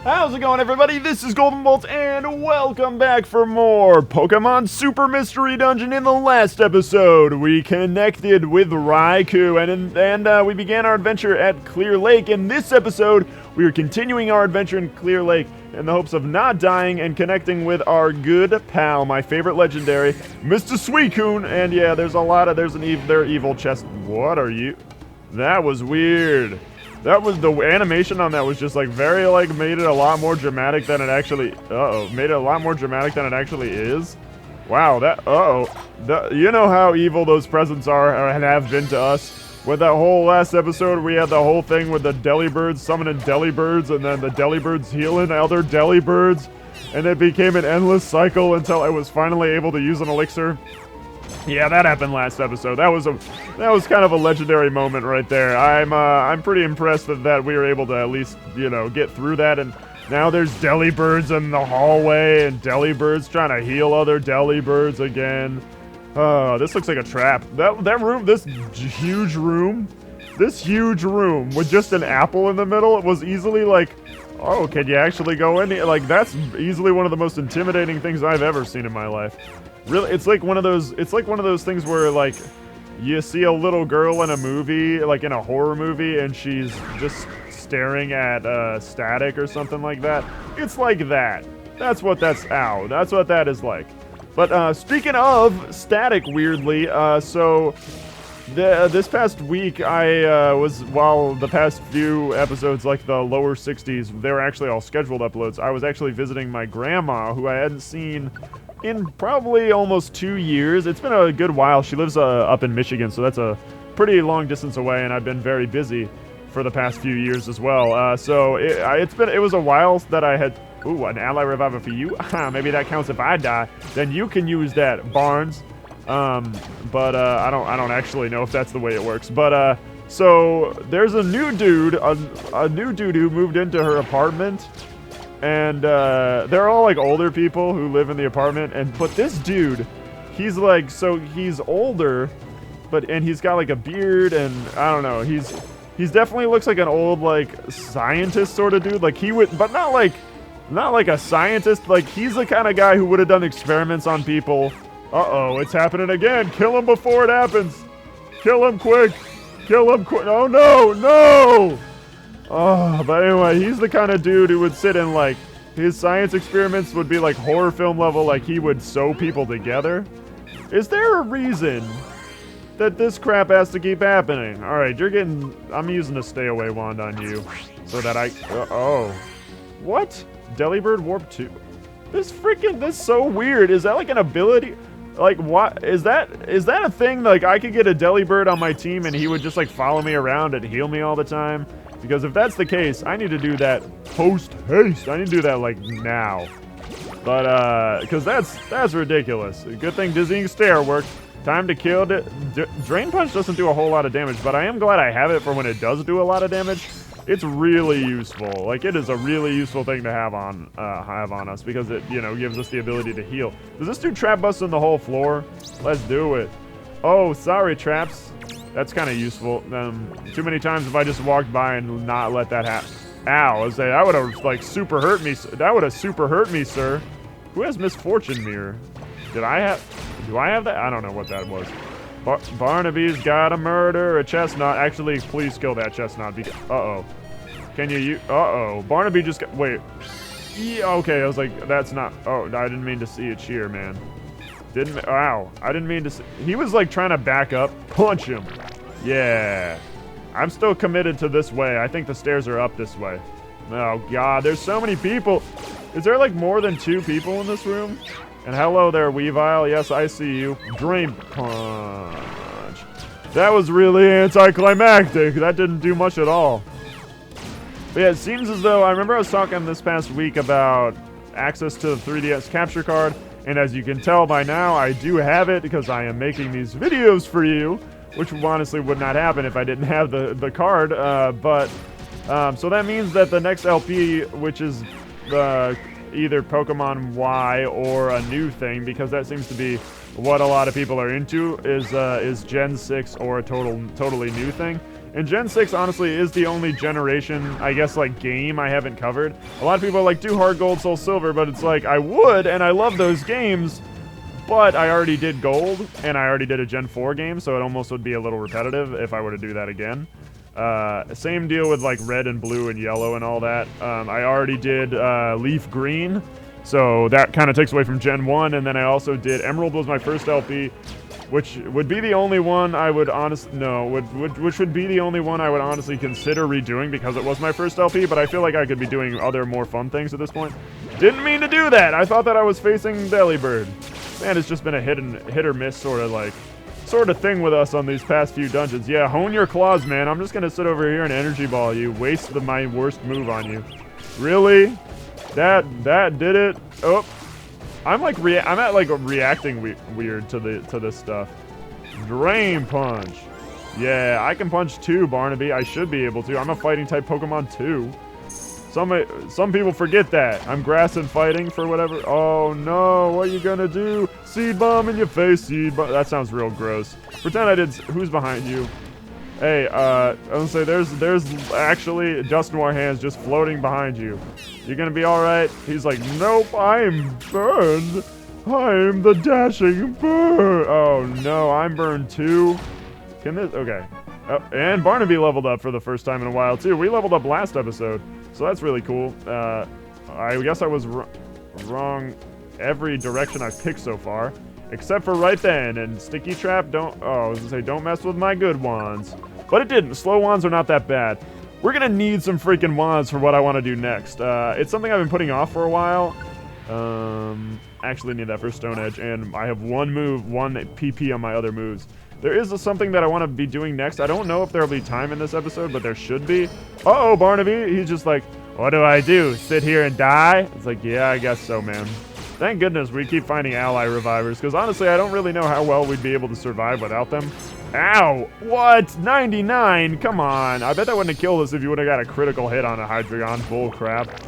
How's it going, everybody? This is Golden Bolt, and welcome back for more Pokemon Super Mystery Dungeon. In the last episode, we connected with Raikou, and we began our adventure at Clear Lake. In this episode, we are continuing our adventure in Clear Lake in the hopes of not dying and connecting with our good pal, my favorite legendary, Mr. Suicune. And yeah, there's their evil chest. What are you? That was weird. That was, the animation on that was just like very, like, made it a lot more dramatic than it actually, made it a lot more dramatic than it actually is. Wow, you know how evil those presents are and have been to us. With that whole last episode, we had the whole thing with the Delibirds summoning Delibirds, and then the Delibirds healing other Delibirds, and it became an endless cycle until I was finally able to use an elixir. Yeah, that happened last episode. That was kind of a legendary moment right there. I'm pretty impressed that we were able to at least, you know, get through that. And now there's Delibirds in the hallway, and Delibirds trying to heal other Delibirds again. This looks like a trap. That room, this huge room with just an apple in the middle, it was easily like, oh, can you actually go in here? Like, that's easily one of the most intimidating things I've ever seen in my life. Really, it's like one of those things where, like, you see a little girl in a movie, like in a horror movie, and she's just staring at static or something like that. It's like that. That's what that is like. But speaking of static, weirdly, so this past week while the past few episodes, like the lower 60s, they were actually all scheduled uploads. I was actually visiting my grandma, who I hadn't seen in probably almost 2 years. It's been a good while. She lives up in Michigan, so that's a pretty long distance away, and I've been very busy for the past few years as well. So it was a while that I had. Ooh, an ally revival for you. Maybe that counts if I die. Then you can use that, Barnes. But I don't actually know if that's the way it works. But so there's a new dude who moved into her apartment. And they're all like older people who live in the apartment, but this dude, he's like, so he's older, and he's got like a beard, and I don't know, he's definitely looks like an old, like, scientist sort of dude, like he would, but not like a scientist, like he's the kind of guy who would have done experiments on people. It's happening again. Kill him before it happens. Kill him quick. Oh no. Oh, but anyway, he's the kind of dude who would sit in, like, his science experiments would be like horror film level, like he would sew people together. Is there a reason that this crap has to keep happening? Alright, I'm using a stay away wand on you so that what? Delibird Warp 2. This is so weird. Is that like an ability? Like, what is that a thing? Like, I could get a Delibird on my team and he would just like follow me around and heal me all the time? Because if that's the case, I need to do that post-haste. I need to do that, like, now. But, because that's ridiculous. Good thing Dizzying Stare worked. Time to kill Drain Punch doesn't do a whole lot of damage, but I am glad I have it for when it does do a lot of damage. It's really useful. Like, it is a really useful thing to have on us, because it, you know, gives us the ability to heal. Does this do trap busting the whole floor? Let's do it. Oh, sorry, traps. That's kind of useful. Too many times if I just walked by and not let that happen. Ow, that would have, like, super hurt me. That would have super hurt me, sir. Who has Misfortune Mirror? Do I have that? I don't know what that was. Barnaby's got a murder, a chestnut. Actually, please kill that chestnut. Can you Barnaby just got, wait. Yeah, okay, I was like, that's not, I didn't mean to see it cheer, man. I didn't mean to see. He was like trying to back up. Punch him. Yeah. I'm still committed to this way. I think the stairs are up this way. Oh, God. There's so many people. Is there like more than 2 people in this room? And hello there, Weavile. Yes, I see you. Drain Punch. That was really anticlimactic. That didn't do much at all. But yeah, it seems as though, I remember I was talking this past week about access to the 3DS capture card. And as you can tell by now, I do have it because I am making these videos for you, which honestly would not happen if I didn't have the card. So that means that the next LP, which is either Pokemon Y or a new thing, because that seems to be what a lot of people are into, is Gen 6 or a totally new thing. And Gen 6, honestly, is the only generation, I guess, like, game I haven't covered. A lot of people are like, do Hard Gold, Soul Silver, but it's like, I would, and I love those games, but I already did Gold, and I already did a Gen 4 game, so it almost would be a little repetitive if I were to do that again. Same deal with, like, Red and Blue and Yellow and all that. I already did Leaf Green, so that kind of takes away from Gen 1, and then I also did Emerald was my first LP, which would be the only one I would which would be the only one I would honestly consider redoing because it was my first LP, but I feel like I could be doing other more fun things at this point. Didn't mean to do that! I thought that I was facing Delibird. Man, it's just been a hit or miss sort of thing with us on these past few dungeons. Yeah, hone your claws, man. I'm just gonna sit over here and energy ball you, waste my worst move on you. Really? That did it? Oh. I'm at like reacting weird to this stuff. Drain Punch. Yeah, I can punch too, Barnaby. I should be able to. I'm a fighting type Pokemon too. Some people forget that. I'm grass and fighting for whatever. Oh no, what are you gonna do? Seed Bomb in your face, Seed Bomb. That sounds real gross. Pretend I did. Who's behind you? Hey, I was gonna say there's actually Justin Warhands just floating behind you. You're gonna be alright? He's like, nope, I'm burned. I'm the dashing bird. Oh no, I'm burned too. Can this? Okay. Oh, and Barnaby leveled up for the first time in a while too. We leveled up last episode, so that's really cool. I guess I was wrong every direction I've picked so far. Except for right then, and Sticky Trap, I was gonna say, don't mess with my good wands. But it didn't. Slow wands are not that bad. We're gonna need some freaking wands for what I want to do next. It's something I've been putting off for a while. Actually need that for Stone Edge, and I have one PP on my other moves. There is something that I want to be doing next. I don't know if there'll be time in this episode, but there should be. Uh-oh, Barnaby. He's just like, what do I do? Sit here and die? It's like, yeah, I guess so, man. Thank goodness we keep finding ally revivers, because honestly, I don't really know how well we'd be able to survive without them. Ow! What? 99? Come on. I bet that wouldn't have killed us if you would have got a critical hit on a Hydreigon. Bull crap.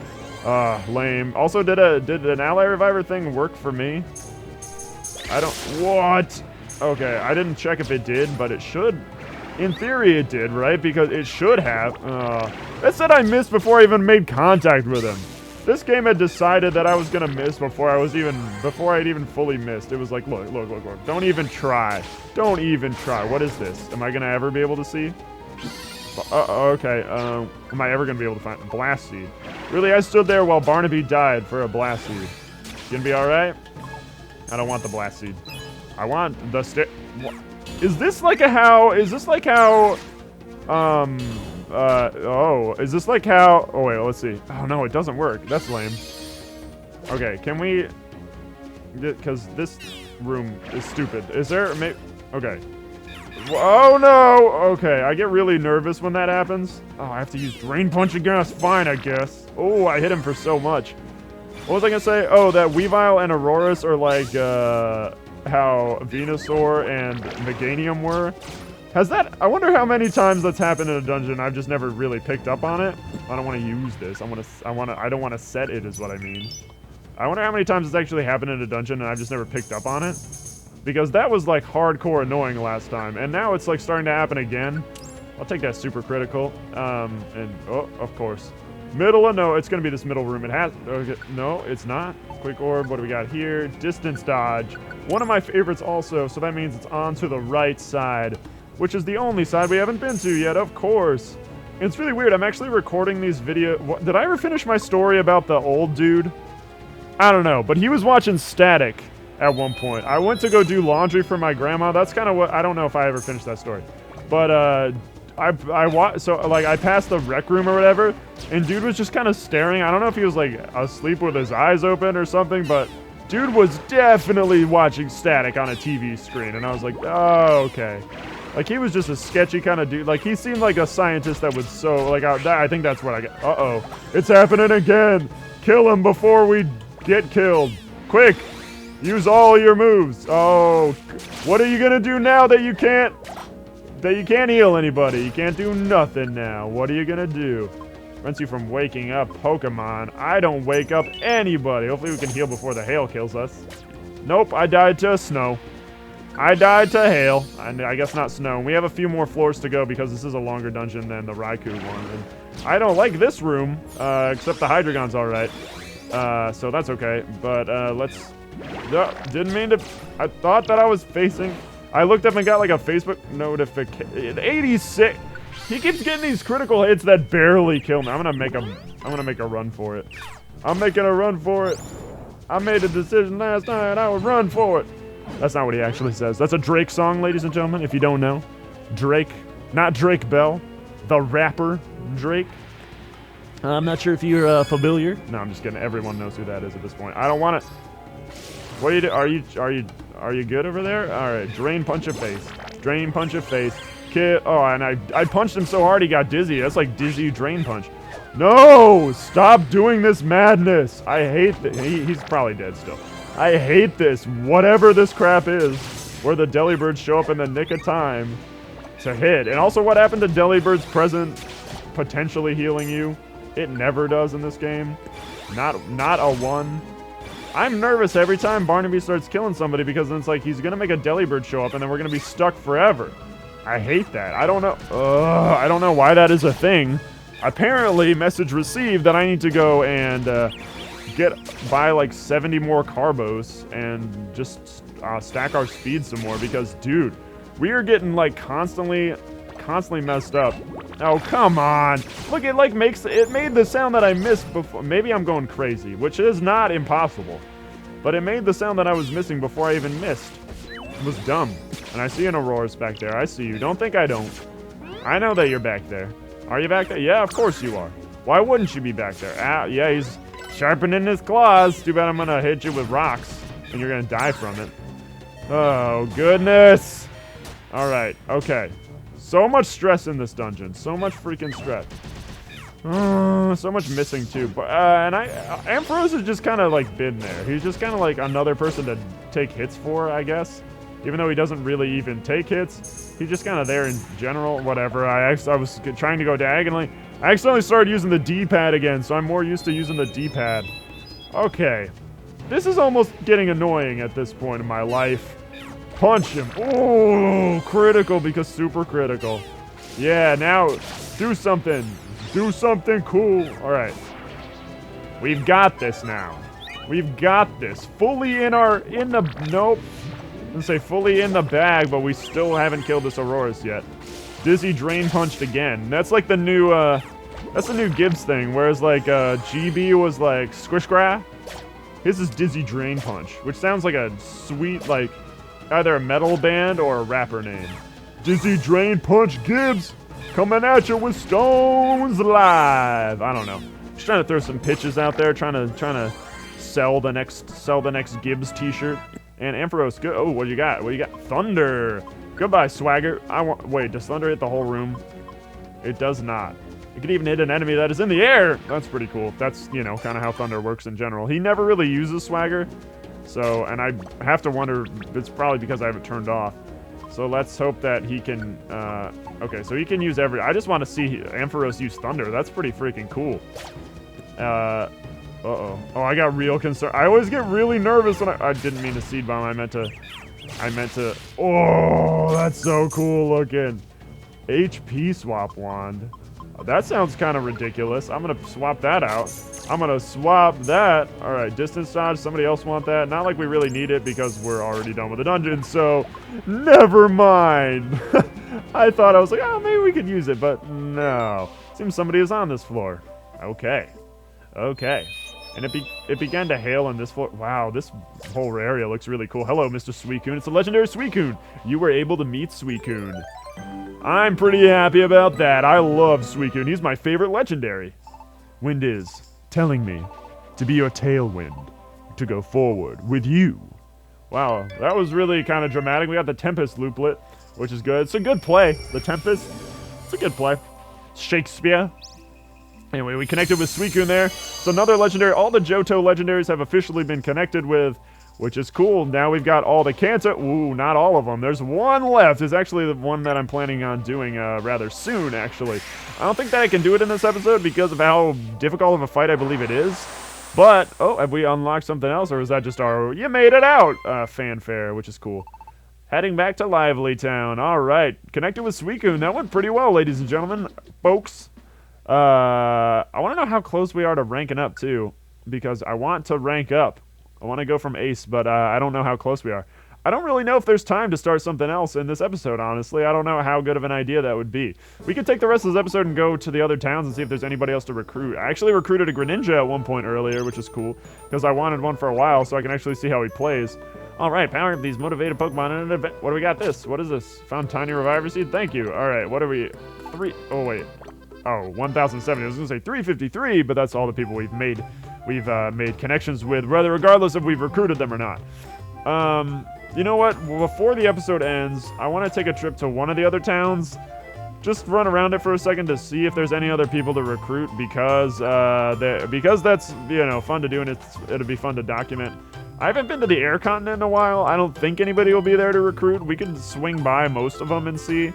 Lame. Also, did an ally reviver thing work for me? What? Okay, I didn't check if it did, but it should. In theory, it did, right? Because it should have. It said I missed before I even made contact with him. This game had decided that I was gonna miss before I'd even fully missed. It was like, look. Don't even try. Don't even try. What is this? Am I gonna ever be able to see? Okay. Am I ever gonna be able to find a Blast Seed? Really, I stood there while Barnaby died for a Blast Seed. Gonna be alright? I don't want the Blast Seed. I want the Is this like how, is this like how, oh wait, let's see. Oh no, it doesn't work. That's lame. Okay, can we, because this room is stupid. Is there, okay. Oh no! Okay, I get really nervous when that happens. Oh, I have to use Drain Punch again. That's fine, I guess. Oh, I hit him for so much. What was I gonna say? Oh, that Weavile and Aurorus are like, how Venusaur and Meganium were. I wonder how many times that's happened in a dungeon. I've just never really picked up on it. I don't want to use this. I don't want to set it is what I mean. I wonder how many times it's actually happened in a dungeon and I've just never picked up on it. Because that was like hardcore annoying last time. And now it's like starting to happen again. I'll take that super critical. Oh, of course. No, it's going to be this middle room. It has, okay, no, it's not. Quick Orb, what do we got here? Distance Dodge. One of my favorites also, so that means it's on to the right side, which is the only side we haven't been to yet, of course. It's really weird. I'm actually recording these videos. Did I ever finish my story about the old dude? I don't know, but he was watching Static at one point. I went to go do laundry for my grandma. That's kind of what, I don't know if I ever finished that story. But, I passed the rec room or whatever, and dude was just kind of staring. I don't know if he was like asleep with his eyes open or something, but dude was definitely watching Static on a TV screen, and I was like, oh, okay. Like, he was just a sketchy kind of dude. Like, he seemed like a scientist that was so, like, I think that's what I get. Uh-oh. It's happening again. Kill him before we get killed. Quick. Use all your moves. Oh, what are you going to do now that you can't heal anybody? You can't do nothing now. What are you going to do? Prevents you from waking up Pokemon. I don't wake up anybody. Hopefully we can heal before the hail kills us. Nope, I died to snow. I died to hail, and I guess not snow. We have a few more floors to go because this is a longer dungeon than the Raikou one. And I don't like this room, except the Hydreigon's alright. So that's okay. But let's... didn't mean to... I thought that I was facing... I looked up and got like a Facebook notification. 86... He keeps getting these critical hits that barely kill me. I'm gonna make a run for it. I'm making a run for it. I made a decision last night. I would run for it. That's not what he actually says. That's a Drake song, ladies and gentlemen, if you don't know. Drake. Not Drake Bell. The rapper Drake. I'm not sure if you're familiar. No, I'm just kidding. Everyone knows who that is at this point. I don't want to... What do you do? Are you good over there? All right. Drain punch your face. Drain punch your face. Kid. Oh, and I punched him so hard he got dizzy. That's like dizzy drain punch. No! Stop doing this madness. I hate this. He's probably dead still. I hate this, whatever this crap is, where the Delibirds show up in the nick of time to hit. And also what happened to Delibird's present potentially healing you? It never does in this game. Not a one. I'm nervous every time Barnaby starts killing somebody because then it's like he's going to make a Delibird show up and then we're going to be stuck forever. I hate that. I don't know. I don't know why that is a thing. Apparently, message received that I need to go and... buy like 70 more carbos and just stack our speed some more because, dude, we are getting like constantly messed up. Oh, come on. Look, it like it made the sound that I missed before. Maybe I'm going crazy, which is not impossible, but it made the sound that I was missing before I even missed. It was dumb. And I see an Aurora's back there. I see you. Don't think I don't. I know that you're back there. Are you back there? Yeah, of course you are. Why wouldn't you be back there? Yeah, he's sharpening his claws. Too bad I'm gonna hit you with rocks and you're gonna die from it. Oh, goodness. All right, okay. So much stress in this dungeon. So much freaking stress. So much missing too. But Ampharos has just kind of like been there. He's just kind of like another person to take hits for, I guess. Even though he doesn't really even take hits, he's just kind of there in general. Whatever. I was trying to go diagonally. I accidentally started using the D-pad again, so I'm more used to using the D-pad. Okay. This is almost getting annoying at this point in my life. Punch him. Oh, critical because super critical. Yeah, now do something. Do something cool. All right. We've got this now. We've got this. Fully nope. I was gonna say fully in the bag, but we still haven't killed this Aurora's yet. Dizzy drain punched again. That's like the new, that's the new Gibbs thing, whereas like, GB was like Squish Gra. His is Dizzy Drain Punch, which sounds like a sweet, like, either a metal band or a rapper name. Dizzy Drain Punch Gibbs, coming at you with stones live. I don't know. Just trying to throw some pitches out there, trying to sell the next Gibbs t-shirt. And Ampharos, good. Oh, what do you got? What do you got? Thunder. Goodbye, swagger. Wait, does Thunder hit the whole room? It does not. It can even hit an enemy that is in the air. That's pretty cool. That's, you know, kind of how Thunder works in general. He never really uses swagger. So, and I have to wonder, it's probably because I have it turned off. So let's hope that he can, okay, so he can use I just want to see Ampharos use Thunder. That's pretty freaking cool. Uh-oh. Oh, I got real concern. I always get really nervous when I didn't mean to seed bomb. I meant to, oh, that's so cool looking. HP swap wand. That sounds kind of ridiculous. I'm going to swap that out. I'm going to swap that. All right, distance dodge. Somebody else want that? Not like we really need it because we're already done with the dungeon, so never mind. I thought I was like, oh, maybe we could use it, but no. Seems somebody is on this floor. Okay. Okay. And it began to hail on this floor. Wow, this whole area looks really cool. Hello, Mr. Suicune. It's a legendary Suicune. You were able to meet Suicune. I'm pretty happy about that. I love Suicune. He's my favorite legendary. Wind is telling me to be your tailwind, to go forward with you. Wow, that was really kind of dramatic. We got the Tempest looplet, which is good. It's a good play. The Tempest, it's a good play. Shakespeare. Anyway, we connected with Suicune there. It's another legendary. All the Johto legendaries have officially been connected with, which is cool. Now we've got all the Kanto. Ooh, not all of them. There's one left. It's actually the one that I'm planning on doing rather soon, actually. I don't think that I can do it in this episode because of how difficult of a fight I believe it is. But, oh, have we unlocked something else, or is that just our, you made it out, fanfare, which is cool. Heading back to Lively Town. All right. Connected with Suicune. That went pretty well, ladies and gentlemen. Folks. I want to know how close we are to ranking up, too. Because I want to rank up. I want to go from ace, but I don't know how close we are. I don't really know if there's time to start something else in this episode, honestly. I don't know how good of an idea that would be. We could take the rest of this episode and go to the other towns and see if there's anybody else to recruit. I actually recruited a Greninja at one point earlier, which is cool, because I wanted one for a while so I can actually see how he plays. All right, power up these motivated Pokemon in an event. What do we got this? What is this? Found Tiny Reviver Seed? Thank you. All right, what are we? Oh, wait. Oh, 1,070. I was going to say 353, but that's all the people we've made connections with, regardless if we've recruited them or not. You know what? Before the episode ends, I want to take a trip to one of the other towns. Just run around it for a second to see if there's any other people to recruit because that's, you know, fun to do and it'll be fun to document. I haven't been to the Air Continent in a while. I don't think anybody will be there to recruit. We can swing by most of them and see.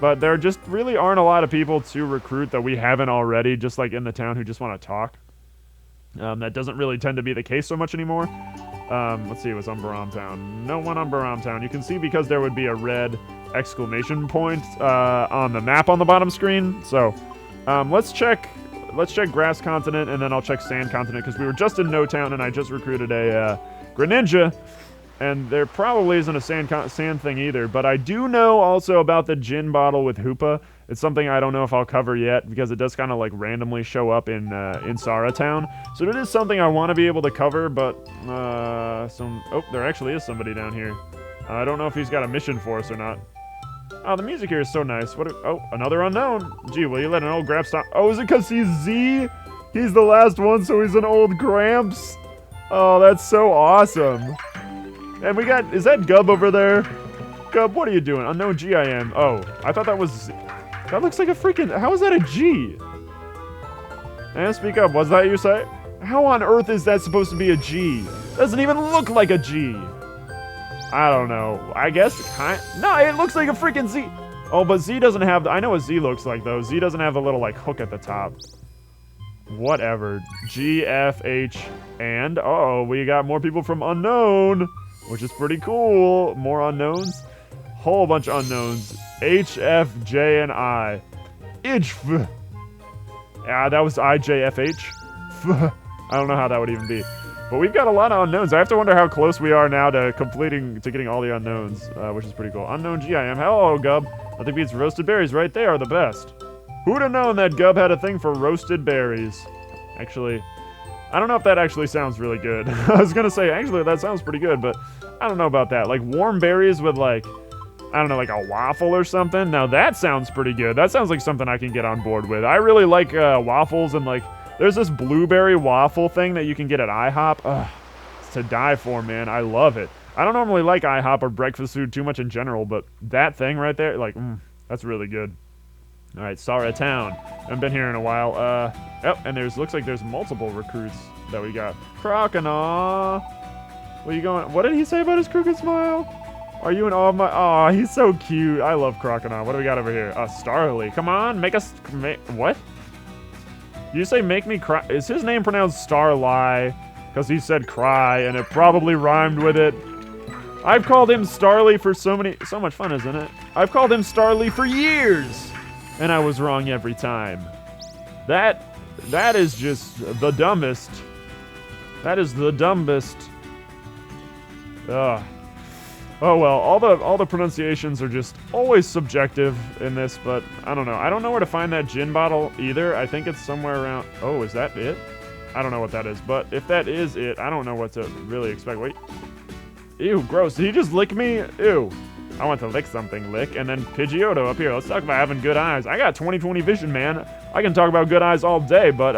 But there just really aren't a lot of people to recruit that we haven't already, just like in the town, who just want to talk. That doesn't really tend to be the case so much anymore. Let's see what's on Baram Town. No one on Baram Town. You can see because there would be a red exclamation point on the map on the bottom screen. So let's check Grass Continent, and then I'll check Sand Continent because we were just in No Town and I just recruited a Greninja. And there probably isn't a sand thing either, but I do know also about the gin bottle with Hoopa. It's something I don't know if I'll cover yet because it does kind of like randomly show up in Sarah Town. So it is something I want to be able to cover, but oh, there actually is somebody down here. I don't know if he's got a mission for us or not. Oh, the music here is so nice. Oh, another unknown. Gee, will you let an old Gramps stop? Oh, is it because he's Z? He's the last one, so he's an old Gramps? Oh, that's so awesome. And we got, is that Gub over there? Gub, what are you doing? Unknown GIM. Oh, I thought that was Z. That looks like a freaking, how is that a G? And speak up, was that you say? How on earth is that supposed to be a G? Doesn't even look like a G. I don't know. I guess, no, it looks like a freaking Z. Oh, but Z doesn't have, I know what Z looks like though. Z doesn't have the little like hook at the top. Whatever. G, F, H, and, uh-oh, we got more people from Unown, which is pretty cool. More unknowns. Whole bunch of unknowns. H, F, J, and I. IJF. Yeah, that was I, J, F, H. I don't know how that would even be. But we've got a lot of unknowns. I have to wonder how close we are now to getting all the unknowns, which is pretty cool. Unknown GIM. Hello, Gub. Nothing beats roasted berries, right? They are the best. Who'd have known that Gub had a thing for roasted berries? Actually, I don't know if that actually sounds really good. I was gonna say, actually, that sounds pretty good, but I don't know about that. Like warm berries with like, I don't know, like a waffle or something. Now that sounds pretty good. That sounds like something I can get on board with. I really like waffles, and like, there's this blueberry waffle thing that you can get at IHOP. Ugh, it's to die for, man. I love it. I don't normally like IHOP or breakfast food too much in general, but that thing right there, like, that's really good. All right, Sarah Town. Haven't been here in a while. Yep, and looks like there's multiple recruits that we got. Croconaw. Where you going? What did he say about his crooked smile? Are you in awe of my? Aw, he's so cute. I love Croconaw. What do we got over here? Starly. Come on, make us. What? You say make me cry? Is his name pronounced Starly? Because he said cry, and it probably rhymed with it. I've called him Starly for so much fun, isn't it? I've called him Starly for years, and I was wrong every time. That is just the dumbest. That is the dumbest. Ugh. Oh well, all the pronunciations are just always subjective in this, but I don't know. I don't know where to find that gin bottle either. I think it's somewhere around. Oh, is that it? I don't know what that is, but if that is it, I don't know what to really expect. Wait. Ew, gross. Did he just lick me? Ew. I want to lick something. Lick, and then Pidgeotto up here. Let's talk about having good eyes. I got 20/20 vision, man. I can talk about good eyes all day, but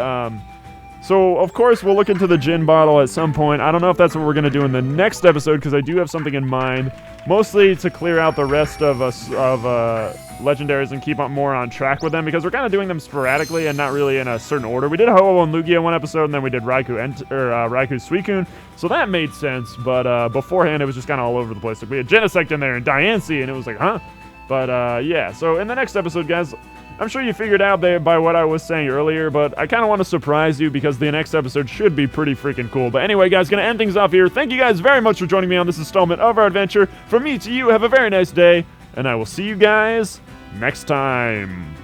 so, of course, we'll look into the gin bottle at some point. I don't know if that's what we're going to do in the next episode, because I do have something in mind. Mostly to clear out the rest of legendaries and keep up more on track with them, because we're kind of doing them sporadically and not really in a certain order. We did Ho-Oh and Lugia one episode, and then we did Raikou Suicune, so that made sense. But beforehand, it was just kind of all over the place. Like, we had Genesect in there and Diancie, and it was like, huh? But yeah, so in the next episode, guys, I'm sure you figured out there by what I was saying earlier, but I kind of want to surprise you because the next episode should be pretty freaking cool. But anyway, guys, gonna end things off here. Thank you guys very much for joining me on this installment of our adventure. From me to you, have a very nice day, and I will see you guys next time.